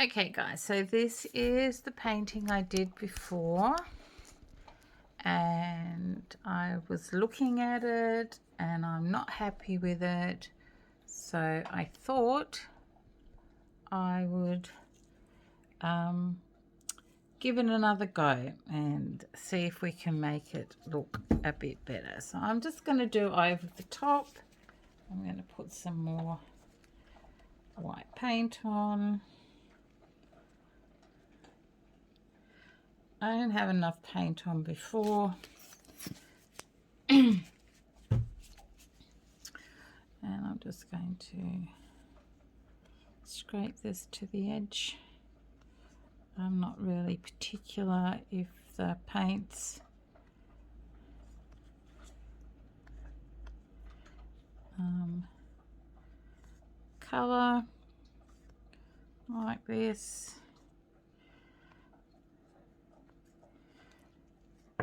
Okay guys, so this is the painting I did before, and I was looking at it and I'm not happy with it, so I thought I would give it another go and see if we can make it look a bit better. So I'm just going to do over the top. I'm going to put some more white paint on. I didn't have enough paint on before. And I'm just going to scrape this to the edge. I'm not really particular if the paint's colour like this.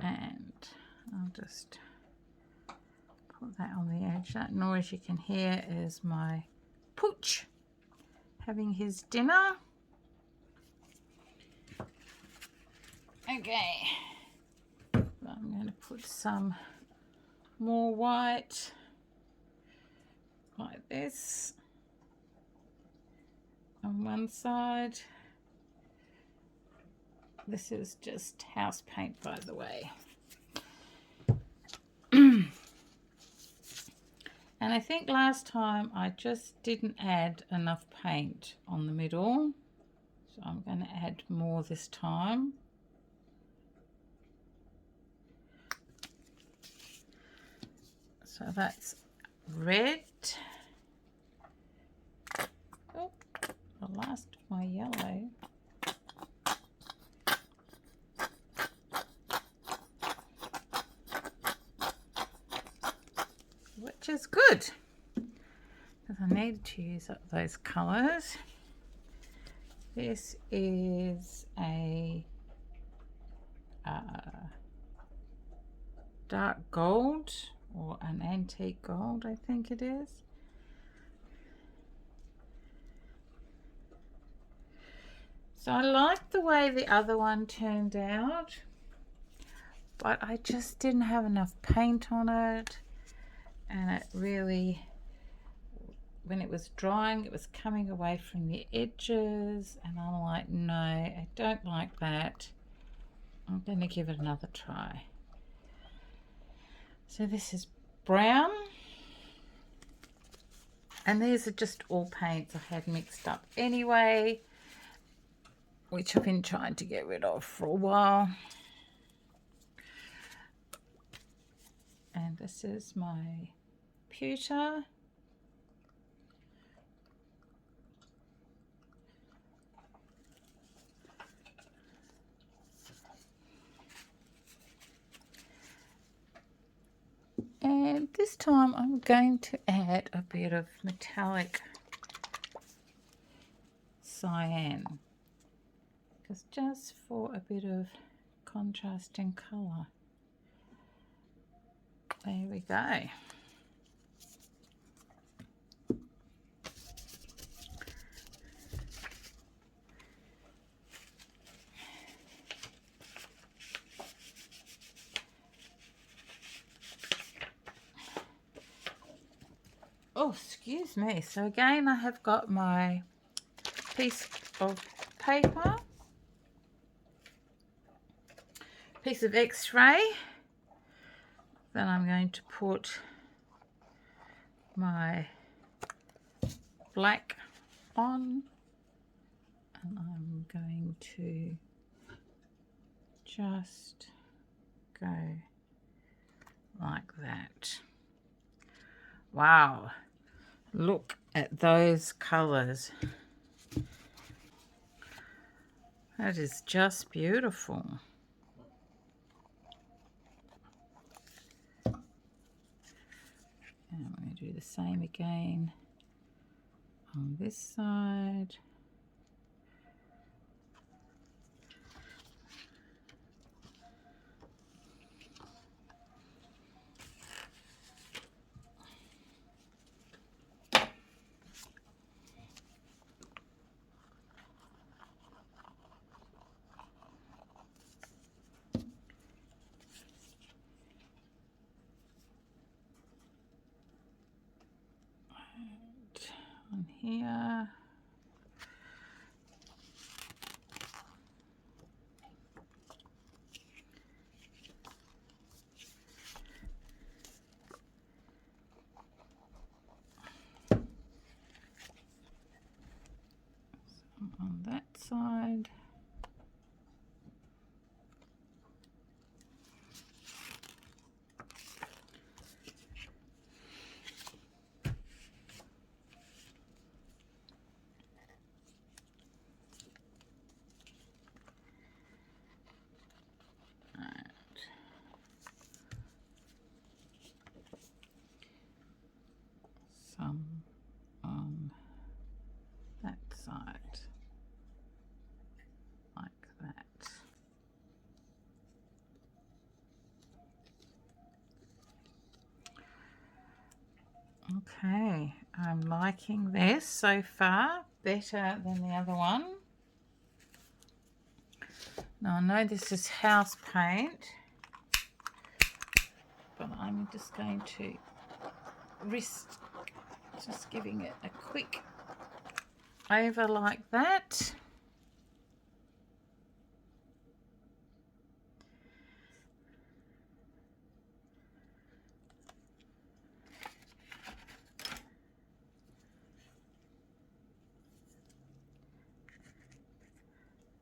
And I'll just put that on the edge. That noise you can hear is my pooch having his dinner. Okay, I'm going to put some more white like this on one side. This is just house paint, by the way. And I think last time I just didn't add enough paint on the middle, so I'm going to add more this time. So that's red. Oh, the last of my yellow. Which is good, because I need to use up those colours. This is a dark gold, or an antique gold, I think it is. So I like the way the other one turned out, but I just didn't have enough paint on it, and it really, when it was drying, it was coming away from the edges, and I'm like, no, I don't like that. I'm going to give it another try. So this is brown, and these are just all paints I had mixed up anyway, which I've been trying to get rid of for a while. And this is my pewter. And this time I'm going to add a bit of metallic cyan, just for a bit of contrast in colour. There we go. Oh, excuse me. So again, I have got my piece of paper, piece of X-ray. Then I'm going to put my black on, and I'm going to just go like that. Wow, look at those colors. That is just beautiful. And I'm going to do the same again on this side. And on here. Some on that side. Some on that side, like that. Okay, I'm liking this so far, better than the other one. Now I know this is house paint, but I'm just going to risk just giving it a quick over like that.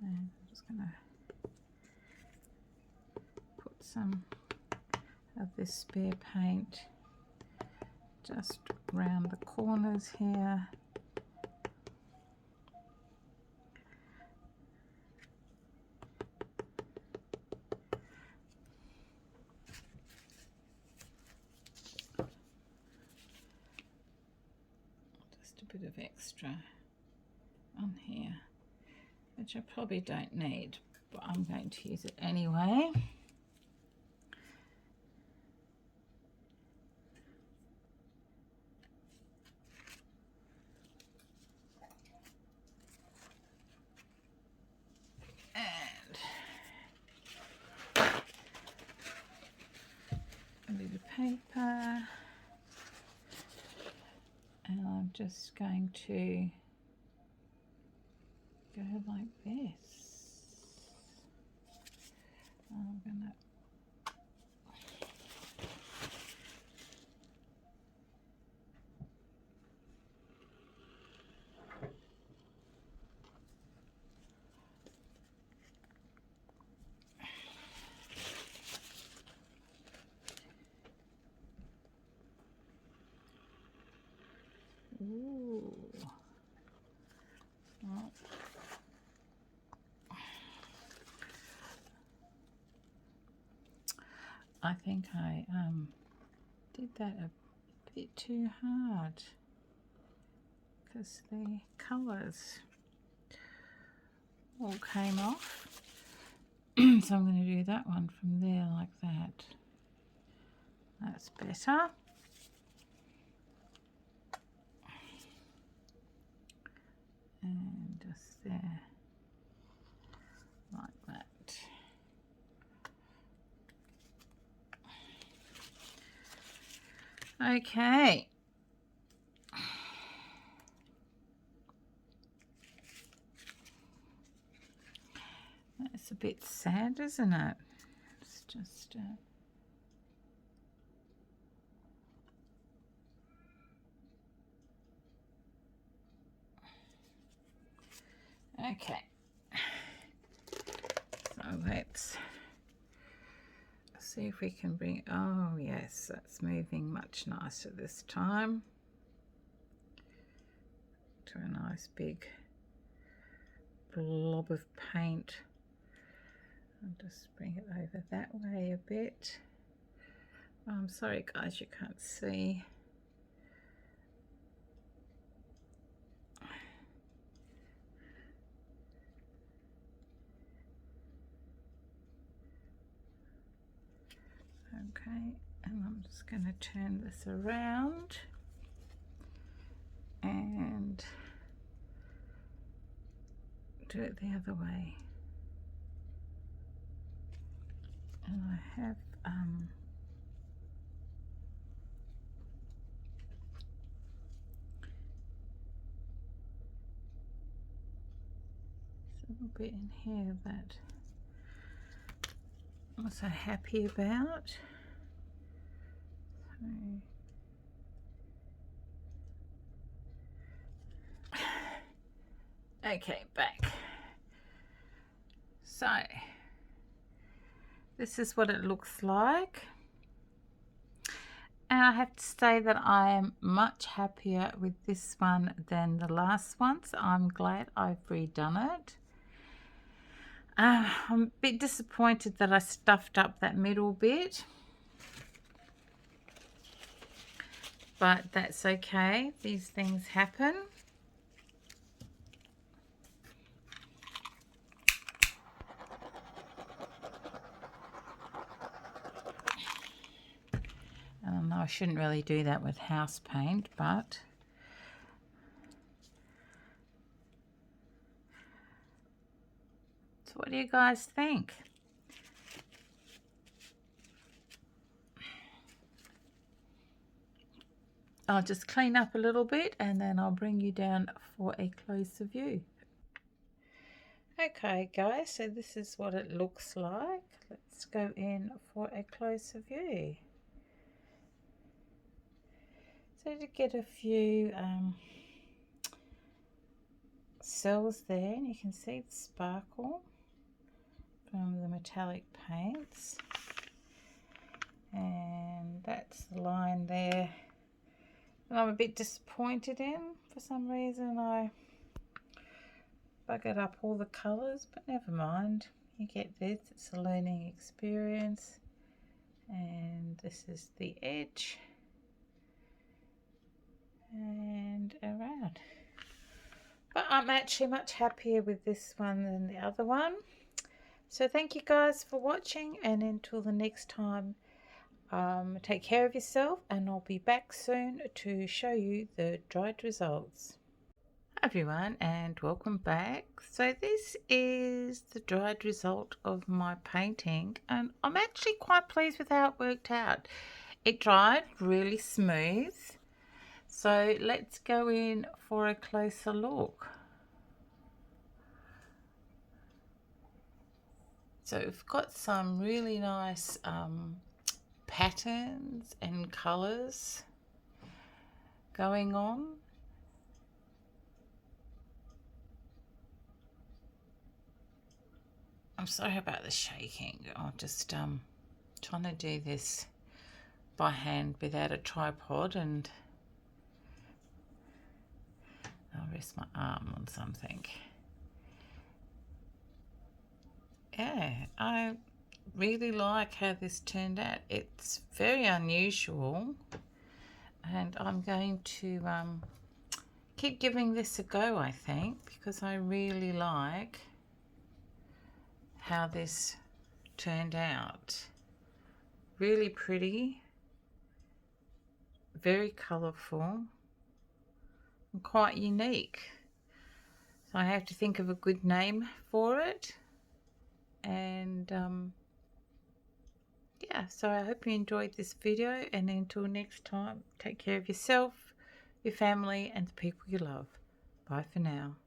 And I'm just going to put some of this spare paint just around the corners here. Just a bit of extra on here, which I probably don't need, but I'm going to use it anyway. A bit of paper, and I'm just going to go like this. I'm gonna ooh. Well, I think I did that a bit too hard because the colours all came off. So I'm going to do that one from there like that. That's better. And just there like that. Okay. That's a bit sad, isn't it? It's just okay. So let's see if we can bring, oh yes, that's moving much nicer this time. To a nice big blob of paint. I'll just bring it over that way a bit. Oh, I'm sorry guys, you can't see. Okay, and I'm just going to turn this around and do it the other way. And I have a bit in here that I'm so happy about. Okay, back. So this is what it looks like, and I have to say that I am much happier with this one than the last one, so I'm glad I've redone it. I'm a bit disappointed that I stuffed up that middle bit, but that's okay. These things happen. I shouldn't really do that with house paint, but so what do you guys think? I'll just clean up a little bit and then I'll bring you down for a closer view. Okay guys, so this is what it looks like. Let's go in for a closer view. So to get a few cells there, and you can see the sparkle from the metallic paints, and that's the line there that I'm a bit disappointed in. For some reason I buggered up all the colours, but never mind, you get this, it's a learning experience. And this is the edge and around, but I'm actually much happier with this one than the other one. So thank you guys for watching, and until the next time, take care of yourself, and I'll be back soon to show you the dried results. Hi everyone, and welcome back. So this is the dried result of my painting, and I'm actually quite pleased with how it worked out. It dried really smooth. So let's go in for a closer look. So we've got some really nice patterns and colours going on. I'm sorry about the shaking. I'm just trying to do this by hand without a tripod, and I'll rest my arm on something. Yeah, I really like how this turned out. It's very unusual, and I'm going to keep giving this a go, I think, because I really like how this turned out. Really pretty, very colourful, and quite unique. So I have to think of a good name for it. And yeah, so I hope you enjoyed this video, and until next time, take care of yourself, your family, and the people you love. Bye for now.